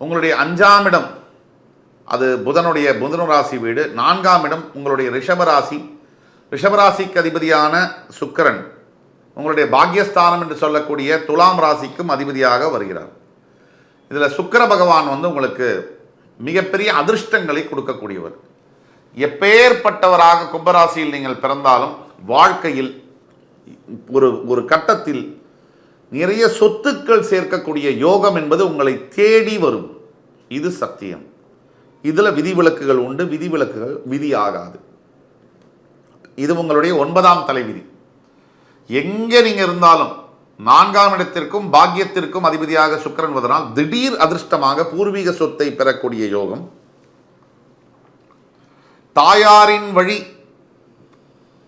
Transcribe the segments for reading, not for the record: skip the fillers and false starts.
உங்களுடைய 5ஆம் இடம் அது புதன ராசி வீடு. 4ஆம் இடம் உங்களுடைய ரிஷபராசிக்கு அதிபதியான சுக்கிரன் உங்களுடைய பாக்யஸ்தானம் என்று சொல்லக்கூடிய துலாம் ராசிக்கும் அதிபதியாக வருகிறார். இதில் சுக்கிர பகவான் உங்களுக்கு மிகப்பெரிய அதிர்ஷ்டங்களை கொடுக்கக்கூடியவர். எப்பேற்பட்டவராக கும்பராசியில் நீங்கள் பிறந்தாலும் வாழ்க்கையில் ஒரு கட்டத்தில் நிறைய சொத்துக்கள் சேர்க்கக்கூடிய யோகம் என்பது உங்களை தேடி வரும். இது சத்தியம். இதில் விதிவிலக்குகள் உண்டு. விதிவிலக்குகள் விதியாகாது. இது உங்களுடைய 9ஆம் தலைவிதி. எங்கே நீங்கள் இருந்தாலும் 4ஆம் இடத்திற்கும் பாக்கியத்திற்கும் அதிபதியாக சுக்கிரன் வருவதனால் திடீர் அதிர்ஷ்டமாக பூர்வீக சொத்தை பெறக்கூடிய யோகம், தாயாரின் வழி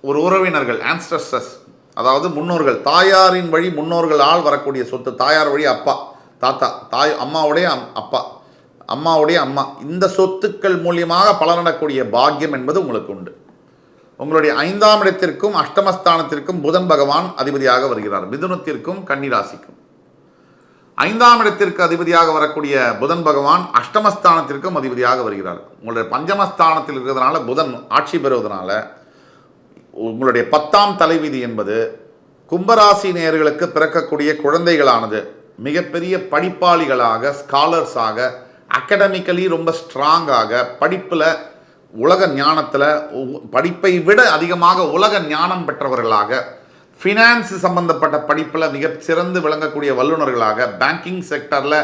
ஒரு உறவினர்கள் ஆன்சஸ்டர்ஸ், அதாவது முன்னோர்கள், தாயாரின் வழி முன்னோர்களால் வரக்கூடிய சொத்து, தாயார் வழி அப்பா தாத்தா, அம்மாவுடைய அப்பா, அம்மாவுடைய அம்மா, இந்த சொத்துக்கள் மூலியமாக பலனடக்கூடிய பாக்கியம் என்பது உங்களுக்கு உண்டு. உங்களுடைய 5ஆம் இடத்திற்கும் அஷ்டமஸ்தானத்திற்கும் புதன் பகவான் அதிபதியாக வருகிறார். மிதுனத்திற்கும் கன்னிராசிக்கும் 5ஆம் இடத்திற்கு அதிபதியாக வரக்கூடிய புதன் பகவான் அஷ்டமஸ்தானத்திற்கும் அதிபதியாக வருகிறார். உங்களுடைய பஞ்சமஸ்தானத்தில் இருக்கிறதுனால புதன் ஆட்சி பெறுவதனால உங்களுடைய 10ஆம் தலைவிதி என்பது கும்பராசி நேயர்களுக்கு பிறக்கக்கூடிய குழந்தைகளானது மிகப்பெரிய படிப்பாளிகளாக, ஸ்காலர்ஸாக, அகடமிக்கலி ரொம்ப ஸ்ட்ராங்காக, படிப்பில் உலக ஞானத்தில் படிப்பை விட அதிகமாக உலக ஞானம் பெற்றவர்களாக, ஃபினான்ஸ் சம்பந்தப்பட்ட படிப்பில் மிக சிறந்து விளங்கக்கூடிய வல்லுநர்களாக, பேங்கிங் செக்டரில்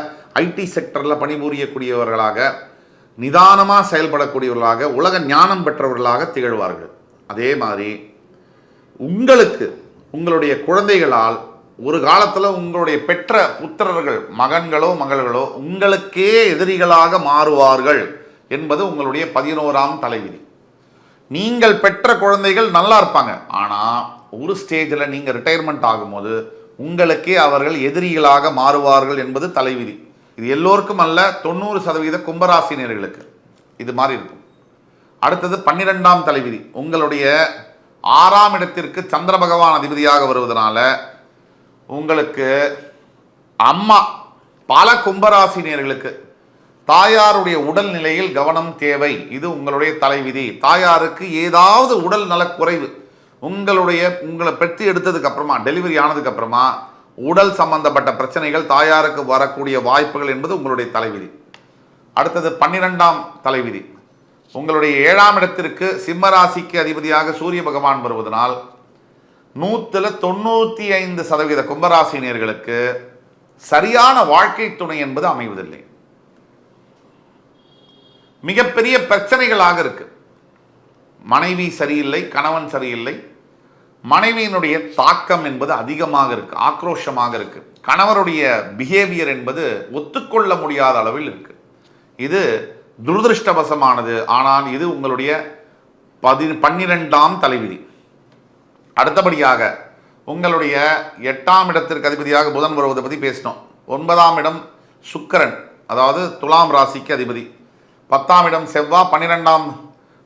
ஐடி செக்டரில் பணிபுரியக்கூடியவர்களாக, நிதானமாக செயல்படக்கூடியவர்களாக, உலக ஞானம் பெற்றவர்களாக திகழ்வார்கள். அதே மாதிரி உங்களுடைய குழந்தைகளால் ஒரு காலத்தில் உங்களுடைய பெற்ற புத்திரர்கள், மகன்களோ மகள்களோ உங்களுக்கே எதிரிகளாக மாறுவார்கள் என்பது உங்களுடைய 11ஆம் தலைவிதி. நீங்கள் பெற்ற குழந்தைகள் நல்லா இருப்பாங்க, ஆனால் ஒரு ஸ்டேஜில் நீங்கள் ரிட்டையர்மெண்ட் ஆகும்போது உங்களுக்கே அவர்கள் எதிரிகளாக மாறுவார்கள் என்பது தலைவிதி. இது எல்லோருக்கும் அல்ல, 90% கும்பராசினியர்களுக்கு இது மாதிரி இருக்கும். அடுத்தது 12ஆம் தலைவிதி. உங்களுடைய 6ஆம் இடத்திற்கு சந்திர பகவான் அதிபதியாக வருவதனால உங்களுக்கு அம்மா, பல கும்பராசினியர்களுக்கு தாயாருடைய உடல் நிலையில் கவனம் தேவை. இது உங்களுடைய தலைவிதி. தாயாருக்கு ஏதாவது உடல் நலக்குறைவு உங்களை பெற்று எடுத்ததுக்கு அப்புறமா, டெலிவரி ஆனதுக்கு அப்புறமா உடல் சம்பந்தப்பட்ட பிரச்சனைகள் தாயாருக்கு வரக்கூடிய வாய்ப்புகள் என்பது உங்களுடைய தலைவிதி. அடுத்தது 12ஆம் தலைவிதி. உங்களுடைய 7ஆம் இடத்திற்கு சிம்மராசிக்கு அதிபதியாக சூரிய பகவான் வருவதனால் 195% கும்பராசினியர்களுக்கு சரியான வாழ்க்கை துணை என்பது அமைவதில்லை. மிகப்பெரிய பிரச்சனைகளாக இருக்கு. மனைவி சரியில்லை, கணவன் சரியில்லை, மனைவியினுடைய தாக்கம் என்பது அதிகமாக இருக்கு, ஆக்ரோஷமாக இருக்கு, கணவருடைய பிஹேவியர் என்பது ஒத்துக்கொள்ள முடியாத அளவில் இருக்கு. இது துரதிருஷ்டவசமானது. ஆனால் இது உங்களுடைய 12ஆம் தலைவிதி. அடுத்தபடியாக உங்களுடைய 8ஆம் இடத்திற்கு அதிபதியாக புதன் வருவதை பற்றி பேசினோம். 9ஆம் இடம் சுக்கிரன், அதாவது துலாம் ராசிக்கு அதிபதி. 10ஆம் இடம் செவ்வாய்,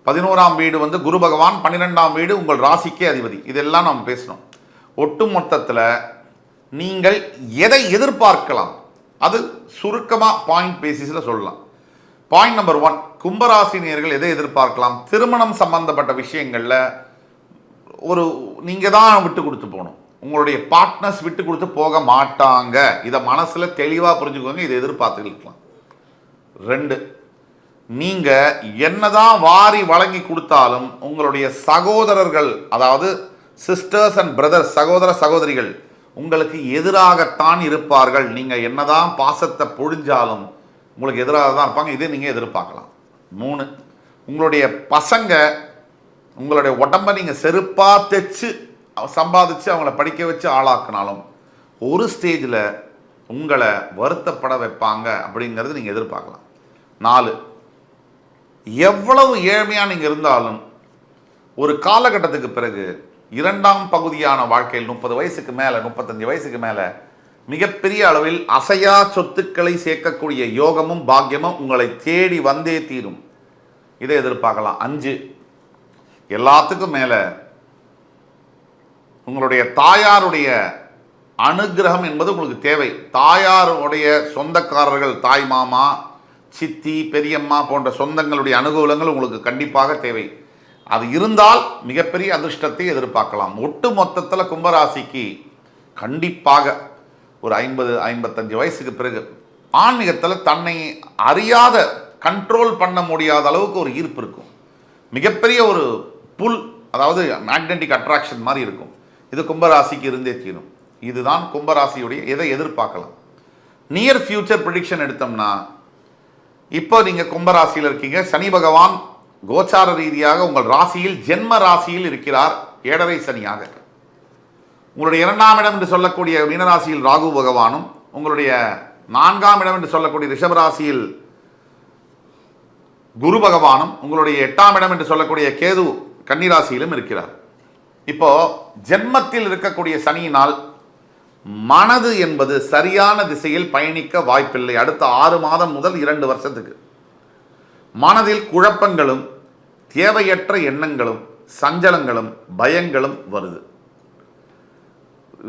11ஆம் வீடு குரு பகவான், 12ஆம் வீடு உங்கள் ராசிக்கே அதிபதி. இதெல்லாம் நாம் பேசணும். ஒட்டு மொத்தத்தில் நீங்கள் எதை எதிர்பார்க்கலாம், அது சுருக்கமாக பாயிண்ட் பேசிஸில் சொல்லலாம். பாயிண்ட் நம்பர் 1, கும்பராசினியர்கள் எதை எதிர்பார்க்கலாம்? திருமணம் சம்பந்தப்பட்ட விஷயங்களில் நீங்கள் தான் விட்டு கொடுத்து போகணும். உங்களுடைய பார்ட்னர்ஸ் விட்டு கொடுத்து போக மாட்டாங்க. இதை மனசில் தெளிவாக புரிஞ்சுக்கோங்க. இதை எதிர்பார்த்துக்கலாம். 2, நீங்கள் என்னதான் வாரி வழங்கி கொடுத்தாலும் உங்களுடைய சகோதரர்கள், அதாவது சிஸ்டர்ஸ் அண்ட் பிரதர்ஸ், சகோதர சகோதரிகள் உங்களுக்கு எதிராகத்தான் இருப்பார்கள். நீங்கள் என்னதான் பாசத்தை பொழிஞ்சாலும் உங்களுக்கு எதிராக தான் இருப்பாங்க. இதை நீங்கள் எதிர்பார்க்கலாம். 3, உங்களுடைய பசங்க உங்களுடைய உடம்பை நீங்கள் செருப்பாக தைச்சு சம்பாதிச்சு அவங்கள படிக்க வச்சு ஆளாக்கினாலும் ஒரு ஸ்டேஜில் உங்களை வருத்தப்பட வைப்பாங்க அப்படிங்கிறது நீங்கள் எதிர்பார்க்கலாம். 4, எவ்வளவு ஏழ்மையாக நீங்கள் இருந்தாலும் ஒரு காலகட்டத்துக்கு பிறகு 2ஆம் பகுதியான வாழ்க்கையில் 30 வயசுக்கு மேலே, 35 வயசுக்கு மேலே மிகப்பெரிய அளவில் அசையா சொத்துக்களை சேர்க்கக்கூடிய யோகமும் பாக்கியமும் உங்களை தேடி வந்தே தீரும். இதை எதிர்பார்க்கலாம். 5, எல்லாத்துக்கும் மேலே உங்களுடைய தாயாருடைய அனுகிரகம் என்பது உங்களுக்கு தேவை. தாயாருடைய சொந்தக்காரர்கள், தாய் மாமா, சித்தி பெரியம்மா போன்ற சொந்தங்களுடைய அனுகூலங்கள் உங்களுக்கு கண்டிப்பாக தேவை. அது இருந்தால் மிகப்பெரிய அதிர்ஷ்டத்தை எதிர்பார்க்கலாம். ஒட்டு மொத்தத்தில் கும்பராசிக்கு கண்டிப்பாக ஒரு 50-55 வயசுக்கு பிறகு ஆன்மீகத்தில் தன்னை அறியாத கண்ட்ரோல் பண்ண முடியாத அளவுக்கு ஒரு ஈர்ப்பு இருக்கும். மிகப்பெரிய ஒரு புல், அதாவது மேக்னெட்டிக் அட்ராக்ஷன் மாதிரி இருக்கும். இது கும்பராசிக்கு இருந்தே தீரும். இதுதான் கும்பராசியுடைய எதை எதிர்பார்க்கலாம். நியர் ஃபியூச்சர் ப்ரெடிக்ஷன் எடுத்தோம்னா, இப்போ நீங்கள் கும்பராசியில் இருக்கீங்க. சனி பகவான் கோச்சார ரீதியாக உங்கள் ராசியில் ஜென்ம ராசியில் இருக்கிறார், 7.5 சனியாக. உங்களுடைய 2ஆம் இடம் என்று சொல்லக்கூடிய மீனராசியில் ராகு பகவானும், உங்களுடைய 4ஆம் இடம் என்று சொல்லக்கூடிய ரிஷபராசியில் குரு பகவானும், உங்களுடைய 8ஆம் இடம் என்று சொல்லக்கூடிய கேது கன்னிராசியிலும் இருக்கிறார். இப்போ ஜென்மத்தில் இருக்கக்கூடிய சனியினால் மனது என்பது சரியான திசையில் பயணிக்க வாய்ப்பில்லை. அடுத்த 6 மாதம் முதல் 2 வருஷத்துக்கு மனதில் குழப்பங்களும் தேவையற்ற எண்ணங்களும் சஞ்சலங்களும் பயங்களும் வருது.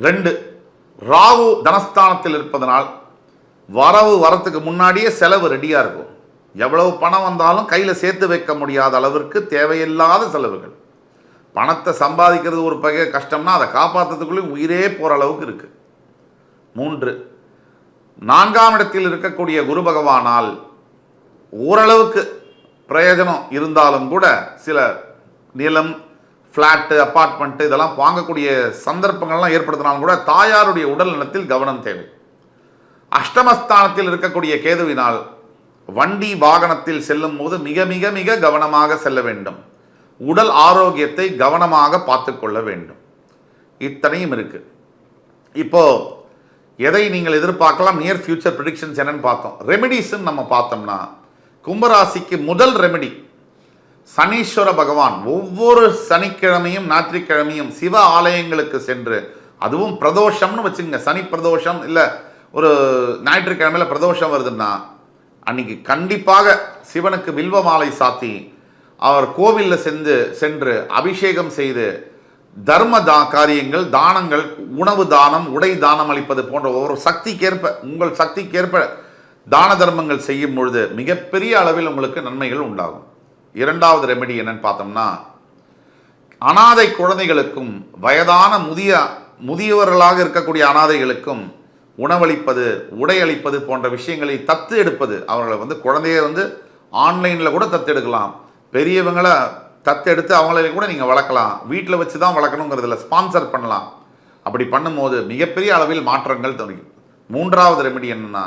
2, ராகு தனஸ்தானத்தில் இருப்பதனால் வரத்துக்கு முன்னாடியே செலவு ரெடியாக இருக்கும். எவ்வளவு பணம் வந்தாலும் கையில் சேர்த்து வைக்க முடியாத அளவிற்கு தேவையில்லாத செலவுகள். பணத்தை சம்பாதிக்கிறது ஒரு பகை கஷ்டம்னா அதை காப்பாற்றுறதுக்குள்ளே உயிரே போகிற அளவுக்கு இருக்குது. 3, 4ஆம் இடத்தில் இருக்கக்கூடிய குரு பகவானால் ஓரளவுக்கு பிரயோஜனம் இருந்தாலும் கூட சில நிலம், ஃப்ளாட்டு, அப்பார்ட்மெண்ட்டு இதெல்லாம் வாங்கக்கூடிய சந்தர்ப்பங்கள்லாம் ஏற்படுத்தினாலும் கூட தாயாருடைய உடல் நலத்தில் கவனம் தேவை. அஷ்டமஸ்தானத்தில் இருக்கக்கூடிய கேதுவினால் வண்டி வாகனத்தில் செல்லும் போது மிக மிக மிக கவனமாக செல்ல வேண்டும். உடல் ஆரோக்கியத்தை கவனமாக பார்த்து கொள்ள வேண்டும். இத்தனையும் இருக்கு. இப்போ எதை நீங்கள் எதிர்பார்க்கலாம்? நியர் ஃபியூச்சர் ப்ரெடிக்ஷன்ஸ் என்னன்னு பார்த்தோம். ரெமெடிஸ்ன்னு நம்ம பார்த்தோம்னா, கும்பராசிக்கு முதல் ரெமெடி சனீஸ்வர பகவான் ஒவ்வொரு சனிக்கிழமையும் ஞாயிற்றுக்கிழமையும் சிவ ஆலயங்களுக்கு சென்று, அதுவும் பிரதோஷம்னு வச்சுங்க, சனி பிரதோஷம் இல்லை ஒரு ஞாயிற்றுக்கிழமையில் பிரதோஷம் வருதுன்னா அன்னைக்கு கண்டிப்பாக சிவனுக்கு வில்வ மாலை சாத்தி அவர் கோவிலில் சென்று அபிஷேகம் செய்து தர்ம காரியங்கள், தானங்கள், உணவு தானம், உடை தானம் அளிப்பது போன்ற ஒவ்வொரு சக்திக்கேற்ப, உங்கள் சக்திக்கேற்ப தான தர்மங்கள் செய்யும் பொழுது மிகப்பெரிய அளவில் உங்களுக்கு நன்மைகள் உண்டாகும். 2வது ரெமெடி என்னன்னு பார்த்தோம்னா, அனாதை குழந்தைகளுக்கும் வயதான முதியவர்களாக இருக்கக்கூடிய அனாதைகளுக்கும் உணவளிப்பது, உடையளிப்பது போன்ற விஷயங்களை தத்து எடுப்பது. அவர்களை குழந்தைய ஆன்லைனில் கூட தத்து எடுக்கலாம். பெரியவங்களை தத்தெடுத்து அவங்கள கூட நீங்கள் வளர்க்கலாம். வீட்டில் வச்சு தான் வளர்க்கணுங்கிறதுல ஸ்பான்சர் பண்ணலாம். அப்படி பண்ணும்போது மிகப்பெரிய அளவில் மாற்றங்கள் தெரியும். 3வது ரெமெடி என்னன்னா,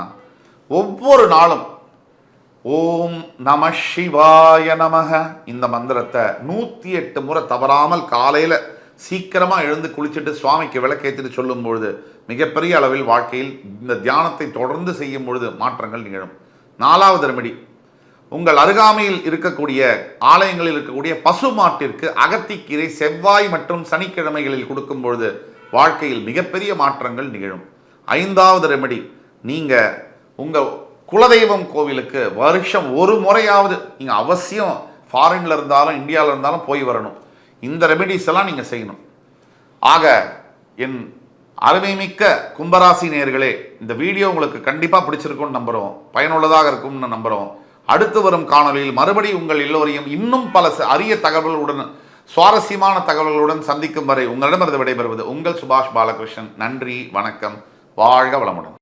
ஒவ்வொரு நாளும் ஓம் நம சிவாய நமக இந்த மந்திரத்தை 108 முறை தவறாமல் காலையில் சீக்கிரமாக எழுந்து குளிச்சுட்டு சுவாமிக்கு விளக்கேற்றிட்டு சொல்லும் பொழுது மிகப்பெரிய அளவில் வாழ்க்கையில் இந்த தியானத்தை தொடர்ந்து செய்யும் பொழுது மாற்றங்கள் நிகழும். 4வது ரெமெடி, உங்கள் அருகாமையில் இருக்கக்கூடிய ஆலயங்களில் இருக்கக்கூடிய பசு மாட்டிற்கு அகத்திக்கீரை செவ்வாய் மற்றும் சனிக்கிழமைகளில் கொடுக்கும் பொழுது வாழ்க்கையில் மிகப்பெரிய மாற்றங்கள் நிகழும். 5வது ரெமெடி, நீங்கள் உங்கள் குலதெய்வம் கோவிலுக்கு வருஷம் ஒரு முறையாவது நீங்கள் அவசியம் ஃபாரின்ல இருந்தாலும் இந்தியாவில் இருந்தாலும் போய் வரணும். இந்த ரெமெடிஸ் எல்லாம் நீங்கள் செய்யணும். ஆக என் அருமைமிக்க கும்பராசி நேயர்களே, இந்த வீடியோ உங்களுக்கு கண்டிப்பாக பிடிச்சிருக்கும்னு நம்புகிறோம், பயனுள்ளதாக இருக்கும்னு நம்புகிறோம். அடுத்து வரும் காணொலியில் மறுபடியும் உங்கள் எல்லோரையும் இன்னும் பல அரிய தகவல்களுடன், சுவாரஸ்யமான தகவல்களுடன் சந்திக்கும் வரை உங்களிடமிருந்து விடைபெறுவது உங்கள் சுபாஷ் பாலகிருஷ்ணன். நன்றி, வணக்கம், வாழ்க வளமுடன்.